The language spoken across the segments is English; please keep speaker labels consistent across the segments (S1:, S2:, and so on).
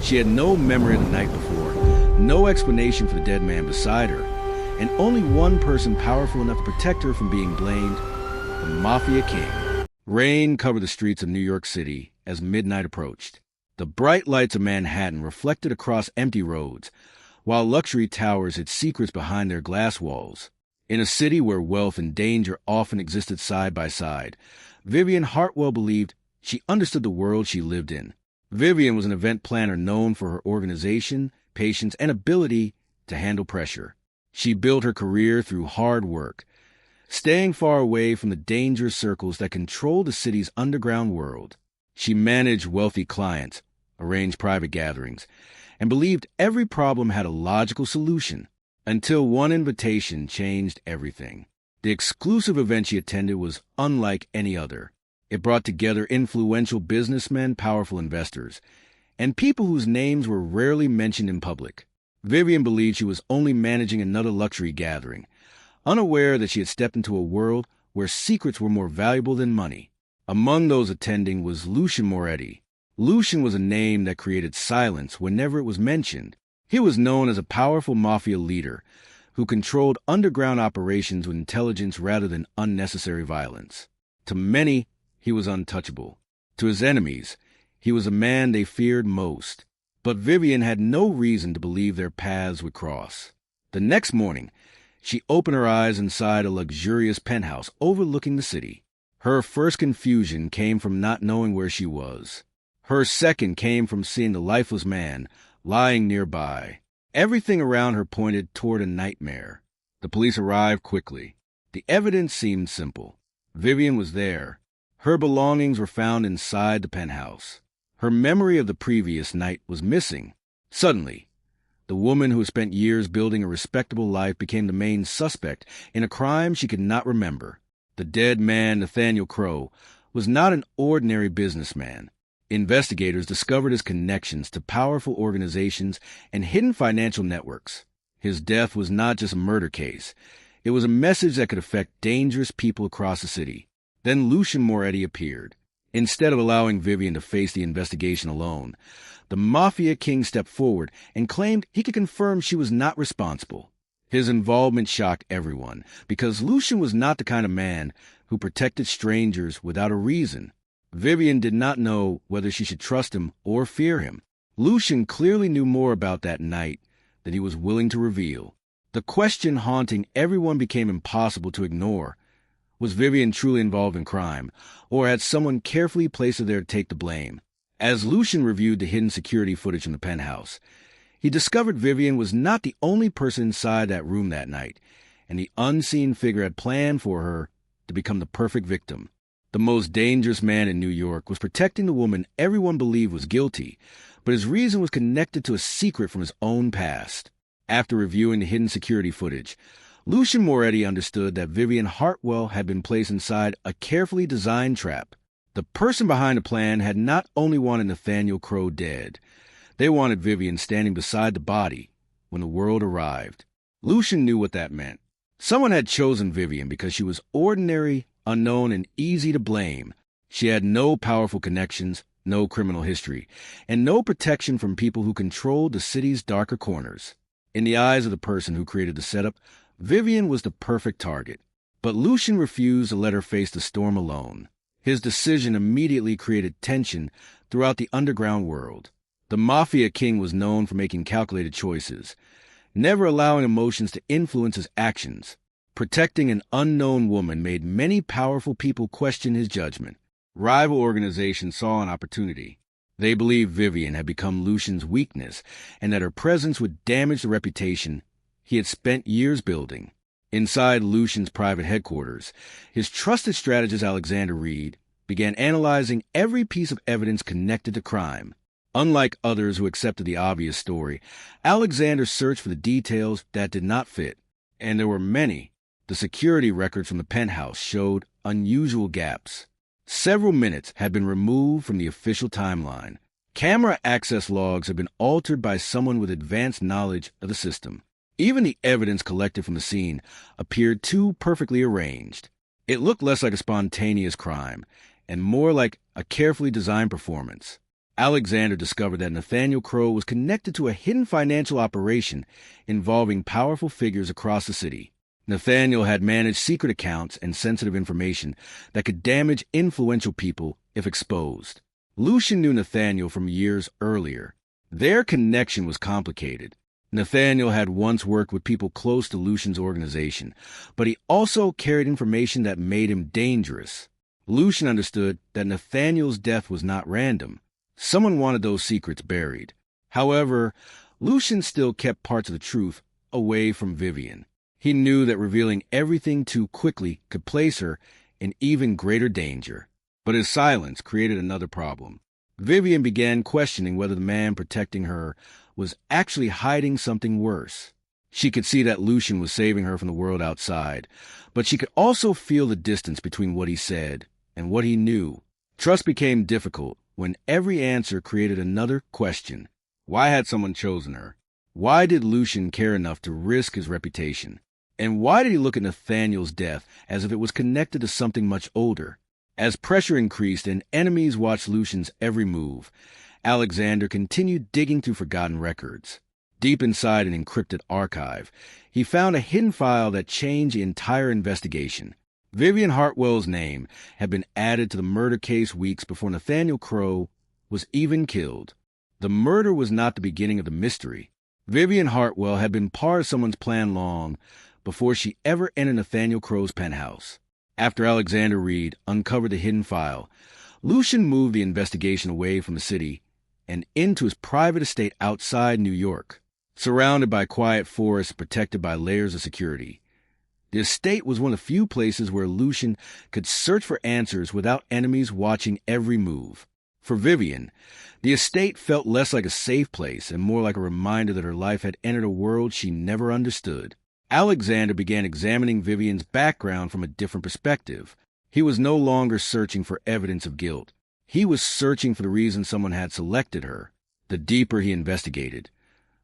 S1: She had no memory of the night before, no explanation for the dead man beside her, and only one person powerful enough to protect her from being blamed: the Mafia King. Rain covered the streets of New York City as midnight approached. The bright lights of Manhattan reflected across empty roads, while luxury towers hid secrets behind their glass walls. In a city where wealth and danger often existed side by side, Vivian Hartwell believed she understood the world she lived in. Vivian was an event planner known for her organization, patience, and ability to handle pressure. She built her career through hard work, staying far away from the dangerous circles that control the city's underground world. She managed wealthy clients, arranged private gatherings, and believed every problem had a logical solution, until one invitation changed everything. The exclusive event she attended was unlike any other. It brought together influential businessmen, powerful investors, and people whose names were rarely mentioned in public. Vivian believed she was only managing another luxury gathering, unaware that she had stepped into a world where secrets were more valuable than money. Among those attending was Lucian Moretti. Lucian was a name that created silence whenever it was mentioned. He was known as a powerful mafia leader who controlled underground operations with intelligence rather than unnecessary violence. To many, he was untouchable. To his enemies, he was a man they feared most. But Vivian had no reason to believe their paths would cross. The next morning, she opened her eyes inside a luxurious penthouse overlooking the city. Her first confusion came from not knowing where she was. Her second came from seeing the lifeless man lying nearby. Everything around her pointed toward a nightmare. The police arrived quickly. The evidence seemed simple. Vivian was there. Her belongings were found inside the penthouse. Her memory of the previous night was missing. Suddenly, the woman who had spent years building a respectable life became the main suspect in a crime she could not remember. The dead man, Nathaniel Crowe, was not an ordinary businessman. Investigators discovered his connections to powerful organizations and hidden financial networks. His death was not just a murder case. It was a message that could affect dangerous people across the city. Then Lucian Moretti appeared. Instead of allowing Vivian to face the investigation alone, the Mafia King stepped forward and claimed he could confirm she was not responsible. His involvement shocked everyone, because Lucian was not the kind of man who protected strangers without a reason. Vivian did not know whether she should trust him or fear him. Lucian clearly knew more about that night than he was willing to reveal. The question haunting everyone became impossible to ignore. Was Vivian truly involved in crime, or had someone carefully placed her there to take the blame? As Lucian reviewed the hidden security footage from the penthouse, he discovered Vivian was not the only person inside that room that night, and the unseen figure had planned for her to become the perfect victim. The most dangerous man in New York was protecting the woman everyone believed was guilty, but his reason was connected to a secret from his own past. After reviewing the hidden security footage, Lucian Moretti understood that Vivian Hartwell had been placed inside a carefully designed trap. The person behind the plan had not only wanted Nathaniel Crowe dead, they wanted Vivian standing beside the body when the world arrived. Lucian knew what that meant. Someone had chosen Vivian because she was ordinary, unknown, and easy to blame. She had no powerful connections, no criminal history, and no protection from people who controlled the city's darker corners. In the eyes of the person who created the setup, Vivian was the perfect target. But Lucian refused to let her face the storm alone. His decision immediately created tension throughout the underground world. The Mafia King was known for making calculated choices, never allowing emotions to influence his actions. Protecting an unknown woman made many powerful people question his judgment. Rival organizations saw an opportunity. They believed Vivian had become Lucian's weakness and that her presence would damage the reputation he had spent years building. Inside Lucian's private headquarters, his trusted strategist Alexander Reed began analyzing every piece of evidence connected to crime. Unlike others who accepted the obvious story, Alexander searched for the details that did not fit, and there were many. The security records from the penthouse showed unusual gaps. Several minutes had been removed from the official timeline. Camera access logs had been altered by someone with advanced knowledge of the system. Even the evidence collected from the scene appeared too perfectly arranged. It looked less like a spontaneous crime and more like a carefully designed performance. Alexander discovered that Nathaniel Crowe was connected to a hidden financial operation involving powerful figures across the city. Nathaniel had managed secret accounts and sensitive information that could damage influential people if exposed. Lucian knew Nathaniel from years earlier. Their connection was complicated. Nathaniel had once worked with people close to Lucian's organization, but he also carried information that made him dangerous. Lucian understood that Nathaniel's death was not random. Someone wanted those secrets buried. However, Lucian still kept parts of the truth away from Vivian. He knew that revealing everything too quickly could place her in even greater danger. But his silence created another problem. Vivian began questioning whether the man protecting her was actually hiding something worse. She could see that Lucian was saving her from the world outside, but she could also feel the distance between what he said and what he knew. Trust became difficult when every answer created another question. Why had someone chosen her? Why did Lucian care enough to risk his reputation? And why did he look at Nathaniel's death as if it was connected to something much older? As pressure increased and enemies watched Lucian's every move, Alexander continued digging through forgotten records. Deep inside an encrypted archive, he found a hidden file that changed the entire investigation. Vivian Hartwell's name had been added to the murder case weeks before Nathaniel Crowe was even killed. The murder was not the beginning of the mystery. Vivian Hartwell had been part of someone's plan long before she ever entered Nathaniel Crowe's penthouse. After Alexander Reed uncovered the hidden file, Lucian moved the investigation away from the city and into his private estate outside New York. Surrounded by quiet forests protected by layers of security, the estate was one of the few places where Lucian could search for answers without enemies watching every move. For Vivian, the estate felt less like a safe place and more like a reminder that her life had entered a world she never understood. Alexander began examining Vivian's background from a different perspective. He was no longer searching for evidence of guilt. He was searching for the reason someone had selected her. The deeper he investigated,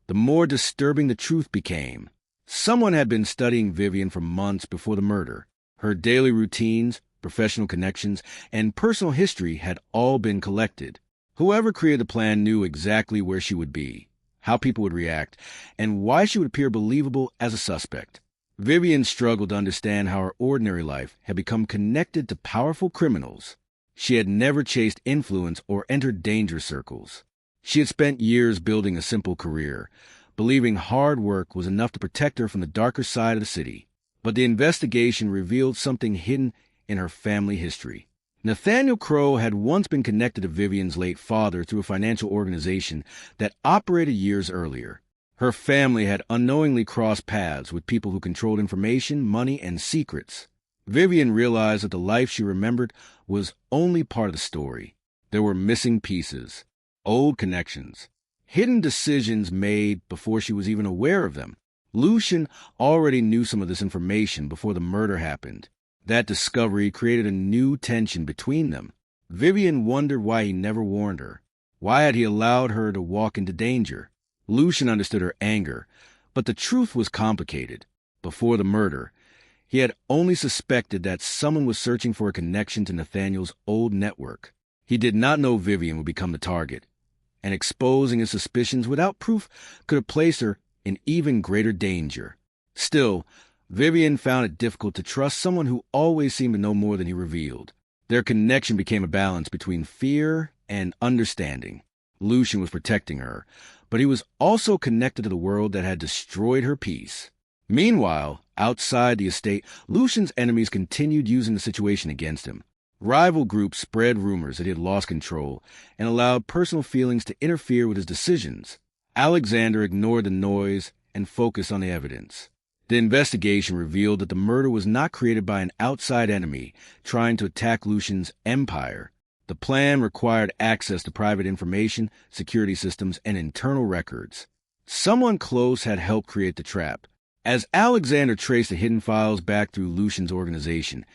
S1: the more disturbing the truth became. Someone had been studying Vivian for months before the murder. Her daily routines, professional connections, and personal history had all been collected. Whoever created the plan knew exactly where she would be, how people would react, and why she would appear believable as a suspect. Vivian struggled to understand how her ordinary life had become connected to powerful criminals. She had never chased influence or entered danger circles. She had spent years building a simple career, believing hard work was enough to protect her from the darker side of the city. But the investigation revealed something hidden in her family history. Nathaniel Crowe had once been connected to Vivian's late father through a financial organization that operated years earlier. Her family had unknowingly crossed paths with people who controlled information, money, and secrets. Vivian realized that the life she remembered was only part of the story. There were missing pieces, old connections, hidden decisions made before she was even aware of them. Lucian already knew some of this information before the murder happened. That discovery created a new tension between them. Vivian wondered why he never warned her. Why had he allowed her to walk into danger? Lucian understood her anger, but the truth was complicated. Before the murder, he had only suspected that someone was searching for a connection to Nathaniel's old network. He did not know Vivian would become the target, and exposing his suspicions without proof could have placed her in even greater danger. Still, Vivian found it difficult to trust someone who always seemed to know more than he revealed. Their connection became a balance between fear and understanding. Lucian was protecting her, but he was also connected to the world that had destroyed her peace. Meanwhile, outside the estate, Lucian's enemies continued using the situation against him. Rival groups spread rumors that he had lost control and allowed personal feelings to interfere with his decisions. Alexander ignored the noise and focused on the evidence. The investigation revealed that the murder was not created by an outside enemy trying to attack Lucian's empire. The plan required access to private information, security systems, and internal records. Someone close had helped create the trap. As Alexander traced the hidden files back through Lucian's organization,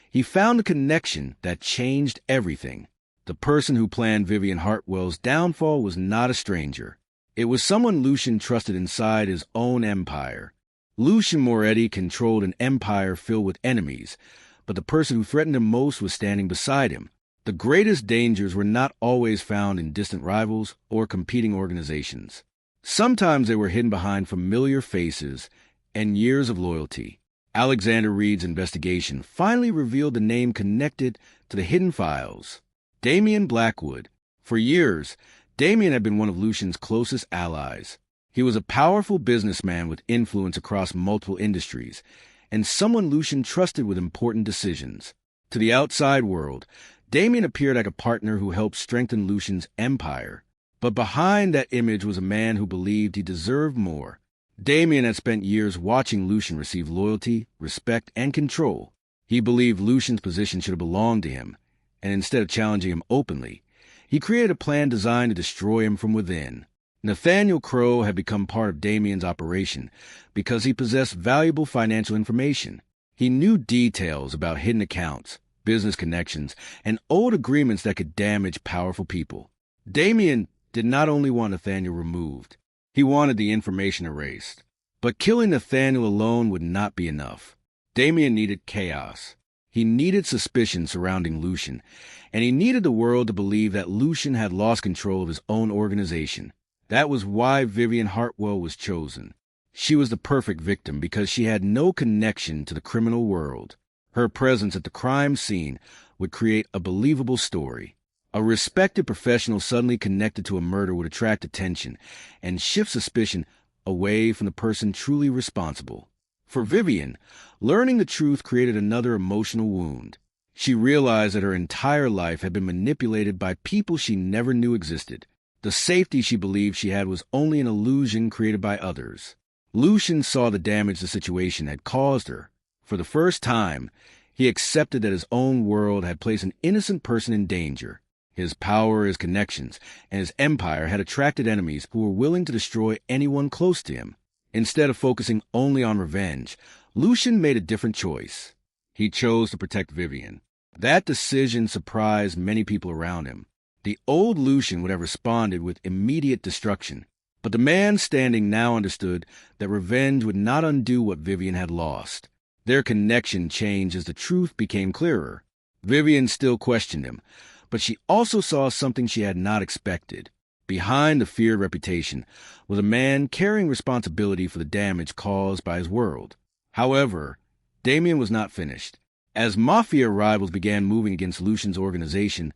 S1: he found a connection that changed everything. The person who planned Vivian Hartwell's downfall was not a stranger. It was someone Lucian trusted inside his own empire. Lucian Moretti controlled an empire filled with enemies, but the person who threatened him most was standing beside him. The greatest dangers were not always found in distant rivals or competing organizations. Sometimes they were hidden behind familiar faces and years of loyalty. Alexander Reed's investigation finally revealed the name connected to the hidden files: Damian Blackwood. For years, Damian had been one of Lucian's closest allies. He was a powerful businessman with influence across multiple industries, and someone Lucian trusted with important decisions. To the outside world, Damian appeared like a partner who helped strengthen Lucian's empire. But behind that image was a man who believed he deserved more. Damian had spent years watching Lucian receive loyalty, respect, and control. He believed Lucian's position should have belonged to him, and instead of challenging him openly, he created a plan designed to destroy him from within. Nathaniel Crowe had become part of Damian's operation because he possessed valuable financial information. He knew details about hidden accounts, business connections, and old agreements that could damage powerful people. Damian did not only want Nathaniel removed, he wanted the information erased. But killing Nathaniel alone would not be enough. Damian needed chaos. He needed suspicion surrounding Lucian, and he needed the world to believe that Lucian had lost control of his own organization. That was why Vivian Hartwell was chosen. She was the perfect victim because she had no connection to the criminal world. Her presence at the crime scene would create a believable story. A respected professional suddenly connected to a murder would attract attention and shift suspicion away from the person truly responsible. For Vivian, learning the truth created another emotional wound. She realized that her entire life had been manipulated by people she never knew existed. The safety she believed she had was only an illusion created by others. Lucian saw the damage the situation had caused her. For the first time, he accepted that his own world had placed an innocent person in danger. His power, his connections, and his empire had attracted enemies who were willing to destroy anyone close to him. Instead of focusing only on revenge, Lucian made a different choice. He chose to protect Vivian. That decision surprised many people around him. The old Lucian would have responded with immediate destruction, but the man standing now understood that revenge would not undo what Vivian had lost. Their connection changed as the truth became clearer. Vivian still questioned him, but she also saw something she had not expected. Behind the feared reputation was a man carrying responsibility for the damage caused by his world. However, Damian was not finished. As Mafia rivals began moving against Lucian's organization,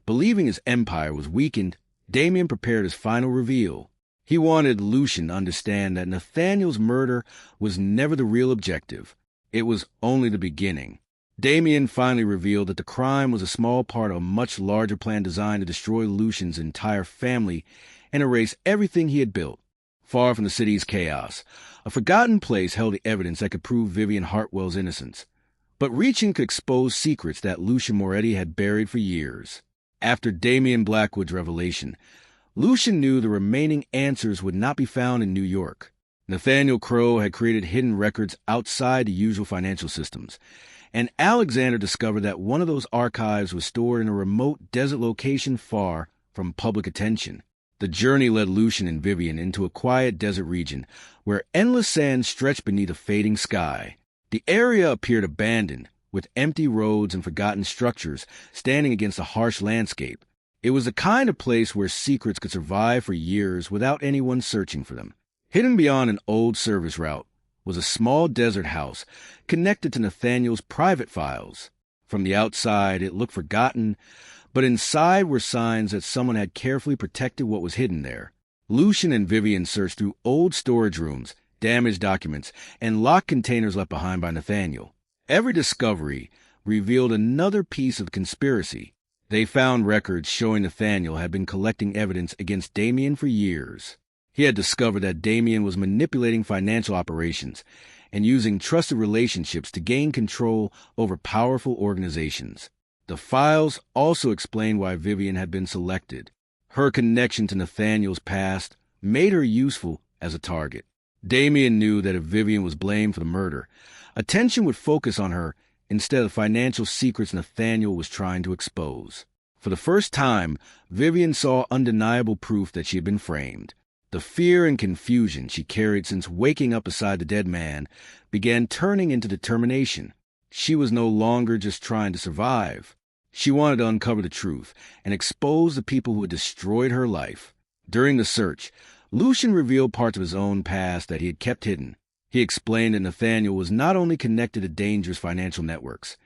S1: believing his empire was weakened, Damian prepared his final reveal. He wanted Lucian to understand that Nathaniel's murder was never the real objective. It was only the beginning. Damian finally revealed that the crime was a small part of a much larger plan designed to destroy Lucian's entire family and erase everything he had built. Far from the city's chaos, a forgotten place held the evidence that could prove Vivian Hartwell's innocence. But reaching could expose secrets that Lucian Moretti had buried for years. After Damian Blackwood's revelation, Lucian knew the remaining answers would not be found in New York. Nathaniel Crowe had created hidden records outside the usual financial systems, and Alexander discovered that one of those archives was stored in a remote desert location far from public attention. The journey led Lucian and Vivian into a quiet desert region where endless sand stretched beneath a fading sky. The area appeared abandoned, with empty roads and forgotten structures standing against a harsh landscape. It was the kind of place where secrets could survive for years without anyone searching for them. Hidden beyond an old service route was a small desert house connected to Nathaniel's private files. From the outside, it looked forgotten, but inside were signs that someone had carefully protected what was hidden there. Lucian and Vivian searched through old storage rooms, damaged documents, and locked containers left behind by Nathaniel. Every discovery revealed another piece of the conspiracy. They found records showing Nathaniel had been collecting evidence against Damian for years. He had discovered that Damian was manipulating financial operations and using trusted relationships to gain control over powerful organizations. The files also explained why Vivian had been selected. Her connection to Nathaniel's past made her useful as a target. Damian knew that if Vivian was blamed for the murder, attention would focus on her instead of the financial secrets Nathaniel was trying to expose. For the first time, Vivian saw undeniable proof that she had been framed. The fear and confusion she carried since waking up beside the dead man began turning into determination. She was no longer just trying to survive. She wanted to uncover the truth and expose the people who had destroyed her life. During the search, Lucian revealed parts of his own past that he had kept hidden. He explained that Nathaniel was not only connected to dangerous financial networks,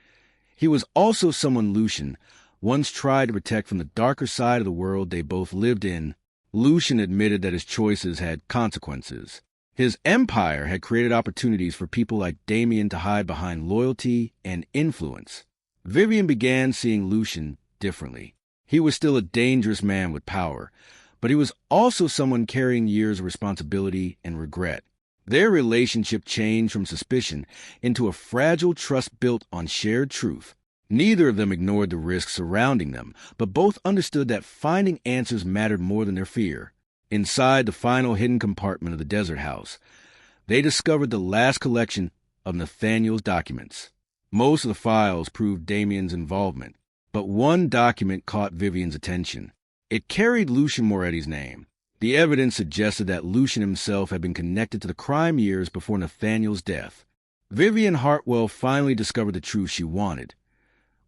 S1: he was also someone Lucian once tried to protect from the darker side of the world they both lived in. Lucian admitted that his choices had consequences. His empire had created opportunities for people like Damien to hide behind loyalty and influence. Vivian began seeing Lucian differently. He was still a dangerous man with power, but he was also someone carrying years of responsibility and regret. Their relationship changed from suspicion into a fragile trust built on shared truth. Neither of them ignored the risks surrounding them, but both understood that finding answers mattered more than their fear. Inside the final hidden compartment of the desert house, they discovered the last collection of Nathaniel's documents. Most of the files proved Damien's involvement, but one document caught Vivian's attention. It carried Lucian Moretti's name. The evidence suggested that Lucian himself had been connected to the crime years before Nathaniel's death. Vivian Hartwell finally discovered the truth she wanted.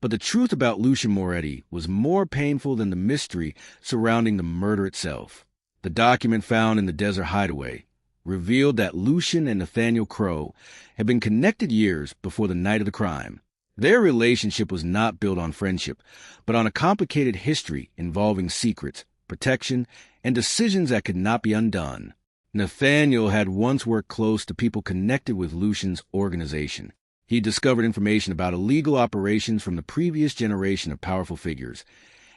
S1: But the truth about Lucian Moretti was more painful than the mystery surrounding the murder itself. The document found in the desert hideaway revealed that Lucian and Nathaniel Crowe had been connected years before the night of the crime. Their relationship was not built on friendship, but on a complicated history involving secrets, protection, and decisions that could not be undone. Nathaniel had once worked close to people connected with Lucian's organization. He discovered information about illegal operations from the previous generation of powerful figures,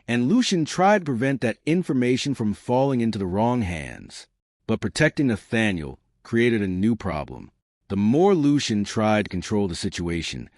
S1: and Lucian tried to prevent that information from falling into the wrong hands. But protecting Nathaniel created a new problem. The more Lucian tried to control the situation,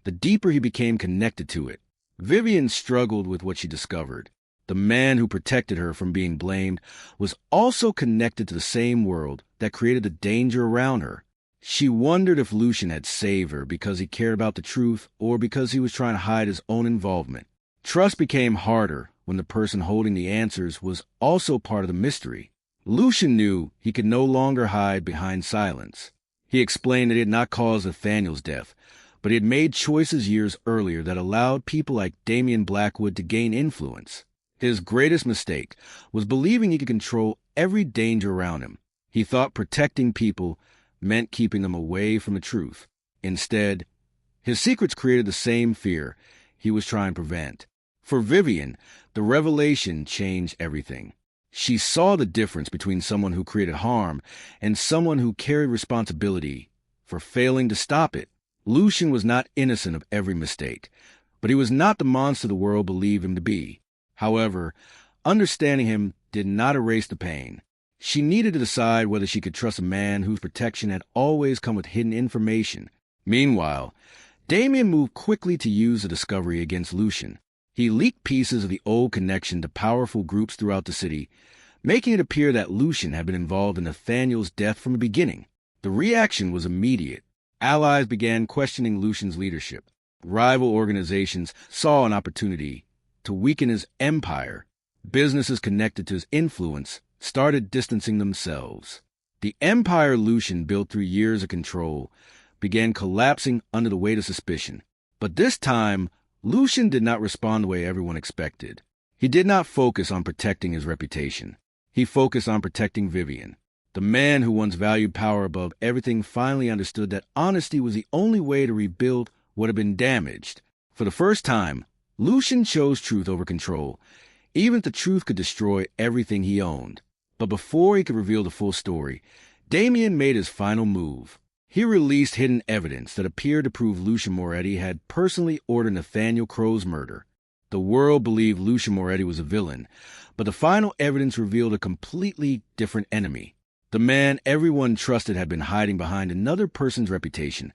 S1: the deeper he became connected to it. Vivian struggled with what she discovered. The man who protected her from being blamed was also connected to the same world that created the danger around her. She wondered if Lucian had saved her because he cared about the truth or because he was trying to hide his own involvement. Trust became harder when the person holding the answers was also part of the mystery. Lucian knew he could no longer hide behind silence. He explained that he had not caused Nathaniel's death, but he had made choices years earlier that allowed people like Damien Blackwood to gain influence. His greatest mistake was believing he could control every danger around him. He thought protecting people meant keeping them away from the truth. Instead, his secrets created the same fear he was trying to prevent. For Vivian, the revelation changed everything. She saw the difference between someone who created harm and someone who carried responsibility for failing to stop it. Lucian was not innocent of every mistake, but he was not the monster the world believed him to be. However, understanding him did not erase the pain. She needed to decide whether she could trust a man whose protection had always come with hidden information. Meanwhile, Damien moved quickly to use the discovery against Lucian. He leaked pieces of the old connection to powerful groups throughout the city, making it appear that Lucian had been involved in Nathaniel's death from the beginning. The reaction was immediate. Allies began questioning Lucian's leadership. Rival organizations saw an opportunity to weaken his empire. Businesses connected to his influence started distancing themselves. The empire Lucian built through years of control began collapsing under the weight of suspicion. But this time, Lucian did not respond the way everyone expected. He did not focus on protecting his reputation. He focused on protecting Vivian. The man who once valued power above everything finally understood that honesty was the only way to rebuild what had been damaged. For the first time, Lucian chose truth over control, even if the truth could destroy everything he owned. But before he could reveal the full story, Damien made his final move. He released hidden evidence that appeared to prove Lucian Moretti had personally ordered Nathaniel Crowe's murder. The world believed Lucian Moretti was a villain, but the final evidence revealed a completely different enemy. The man everyone trusted had been hiding behind another person's reputation,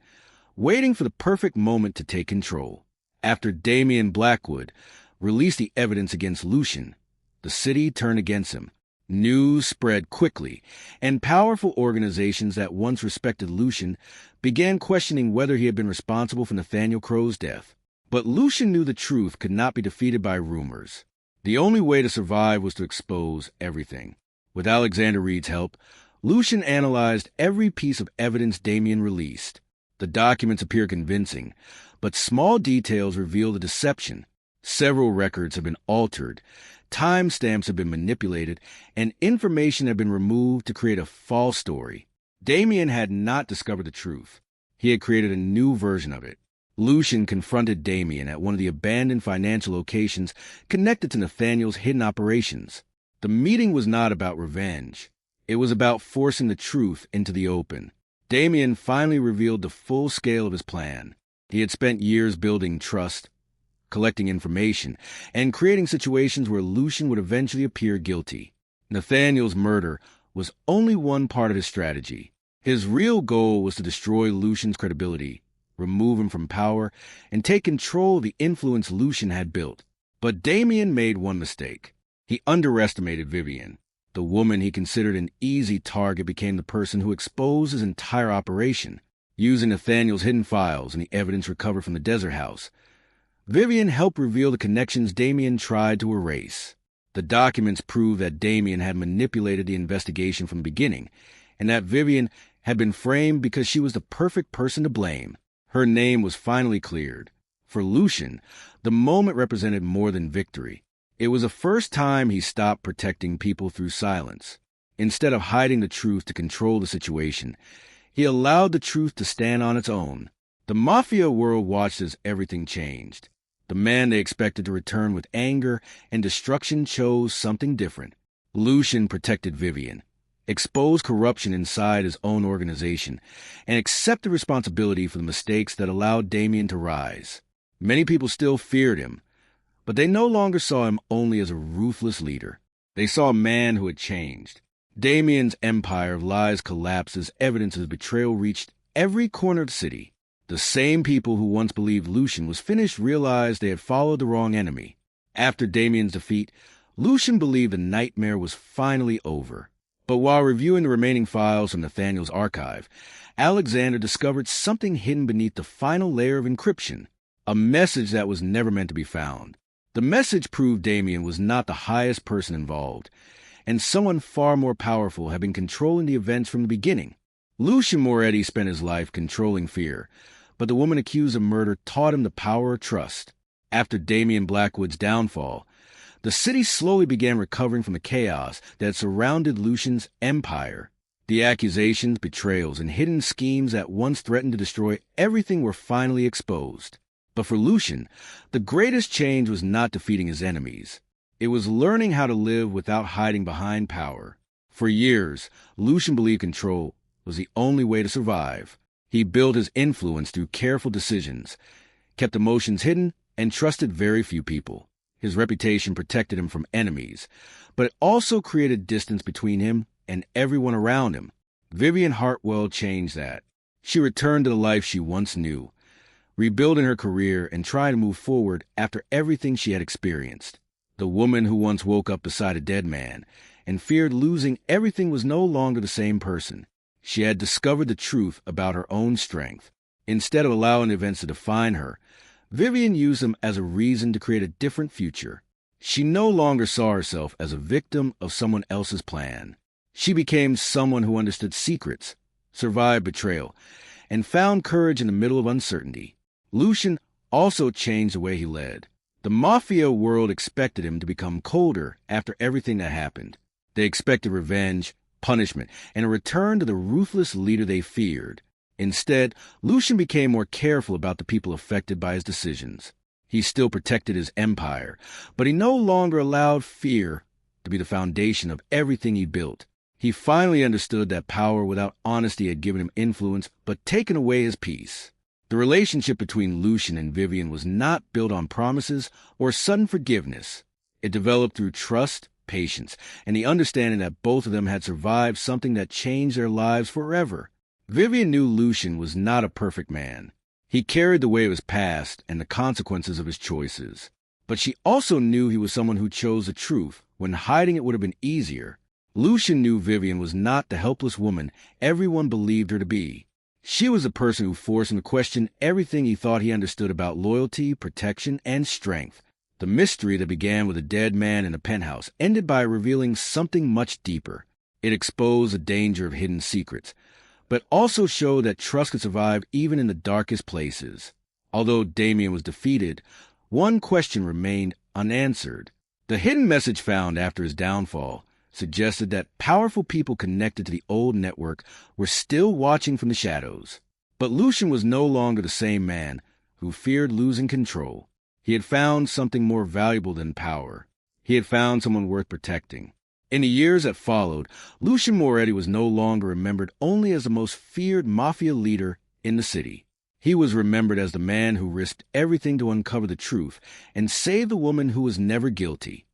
S1: waiting for the perfect moment to take control. After Damien Blackwood released the evidence against Lucian, the city turned against him. News spread quickly, and powerful organizations that once respected Lucian began questioning whether he had been responsible for Nathaniel Crowe's death. But Lucian knew the truth could not be defeated by rumors. The only way to survive was to expose everything. With Alexander Reed's help, Lucian analyzed every piece of evidence Damien released. The documents appeared convincing, but small details revealed a deception. Several records have been altered, timestamps have been manipulated, and information had been removed to create a false story. Damien had not discovered the truth. He had created a new version of it. Lucian confronted Damien at one of the abandoned financial locations connected to Nathaniel's hidden operations. The meeting was not about revenge. It was about forcing the truth into the open. Damien finally revealed the full scale of his plan. He had spent years building trust, collecting information, and creating situations where Lucian would eventually appear guilty. Nathaniel's murder was only one part of his strategy. His real goal was to destroy Lucian's credibility, remove him from power, and take control of the influence Lucian had built. But Damien made one mistake. He underestimated Vivian. The woman he considered an easy target became the person who exposed his entire operation. Using Nathaniel's hidden files and the evidence recovered from the desert house, Vivian helped reveal the connections Damien tried to erase. The documents proved that Damien had manipulated the investigation from the beginning, and that Vivian had been framed because she was the perfect person to blame. Her name was finally cleared. For Lucian, the moment represented more than victory. It was the first time he stopped protecting people through silence. Instead of hiding the truth to control the situation, he allowed the truth to stand on its own. The Mafia world watched as everything changed. The man they expected to return with anger and destruction chose something different. Lucian protected Vivian, exposed corruption inside his own organization, and accepted responsibility for the mistakes that allowed Damien to rise. Many people still feared him, but they no longer saw him only as a ruthless leader. They saw a man who had changed. Damien's empire of lies collapsed as evidence of his betrayal reached every corner of the city. The same people who once believed Lucian was finished realized they had followed the wrong enemy. After Damien's defeat, Lucian believed the nightmare was finally over. But while reviewing the remaining files from Nathaniel's archive, Alexander discovered something hidden beneath the final layer of encryption, a message that was never meant to be found. The message proved Damien was not the highest person involved, and someone far more powerful had been controlling the events from the beginning. Lucian Moretti spent his life controlling fear, but the woman accused of murder taught him the power of trust. After Damien Blackwood's downfall, the city slowly began recovering from the chaos that had surrounded Lucian's empire. The accusations, betrayals, and hidden schemes that once threatened to destroy everything were finally exposed. But for Lucian, the greatest change was not defeating his enemies. It was learning how to live without hiding behind power. For years, Lucian believed control was the only way to survive. He built his influence through careful decisions, kept emotions hidden, and trusted very few people. His reputation protected him from enemies, but it also created distance between him and everyone around him. Vivian Hartwell changed that. She returned to the life she once knew, rebuilding her career and trying to move forward after everything she had experienced. The woman who once woke up beside a dead man and feared losing everything was no longer the same person. She had discovered the truth about her own strength. Instead of allowing events to define her, Vivian used them as a reason to create a different future. She no longer saw herself as a victim of someone else's plan. She became someone who understood secrets, survived betrayal, and found courage in the middle of uncertainty. Lucian also changed the way he led. The Mafia world expected him to become colder after everything that happened. They expected revenge, punishment, and a return to the ruthless leader they feared. Instead, Lucian became more careful about the people affected by his decisions. He still protected his empire, but he no longer allowed fear to be the foundation of everything he built. He finally understood that power without honesty had given him influence, but taken away his peace. The relationship between Lucian and Vivian was not built on promises or sudden forgiveness. It developed through trust, patience, and the understanding that both of them had survived something that changed their lives forever. Vivian knew Lucian was not a perfect man. He carried the weight of his past and the consequences of his choices. But she also knew he was someone who chose the truth when hiding it would have been easier. Lucian knew Vivian was not the helpless woman everyone believed her to be. She was the person who forced him to question everything he thought he understood about loyalty, protection, and strength. The mystery that began with a dead man in a penthouse ended by revealing something much deeper. It exposed the danger of hidden secrets, but also showed that trust could survive even in the darkest places. Although Damien was defeated, one question remained unanswered. The hidden message found after his downfall suggested that powerful people connected to the old network were still watching from the shadows. But Lucian was no longer the same man who feared losing control. He had found something more valuable than power. He had found someone worth protecting. In the years that followed, Lucian Moretti was no longer remembered only as the most feared mafia leader in the city. He was remembered as the man who risked everything to uncover the truth and save the woman who was never guilty.